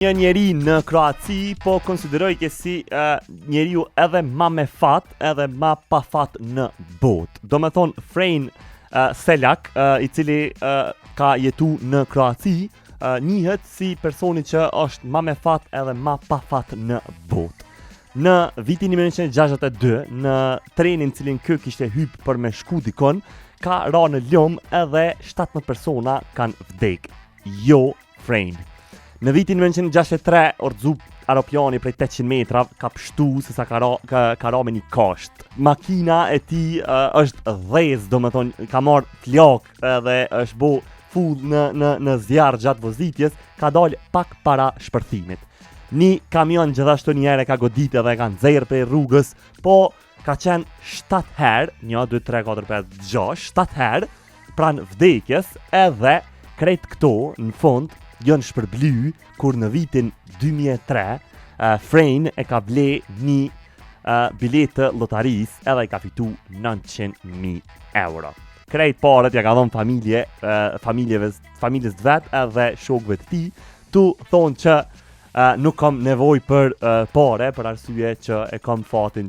Një njeri në Kroaci po konsideroj që si njeriu edhe ma me fat edhe ma pa fat në botë. Do me thonë Frejn Selak, i cili ka jetu në Kroaci, njihet si personi që është ma me fat edhe ma pa fat në botë. Në vitin 1962, në trenin cilin kë kishte hyp për me shku dikon, ka ra në lom edhe 17 persona kanë vdek. Jo Frejn. Në vitin 1963, orëzu aeroplani prej 800 metra ka pështu se sa ka ra me një kasht. Makina e ti është dhez, do me thonë, ka marrë t'lak edhe është bo full në zjarë gjatë vozitjes, ka dalë pak para shpërthimit. Një kamion gjithashtu njëre ka godit edhe ka nxerë për rrugës, po ka qenë 7 herë, 1, 2, 3, 4, 5, 6, 7 herë pranë vdekjes edhe krejt këto në fund janë shpërbly kur në vitin 2003 Frejn e ka ble një biletë lotaris edhe i ka fitu 900.000 euro. Krejt paret ja ka dhonë familjes të vetë edhe shokëve të ti, tu thonë që nuk kam nevoj për pare për arsye që e kam fatin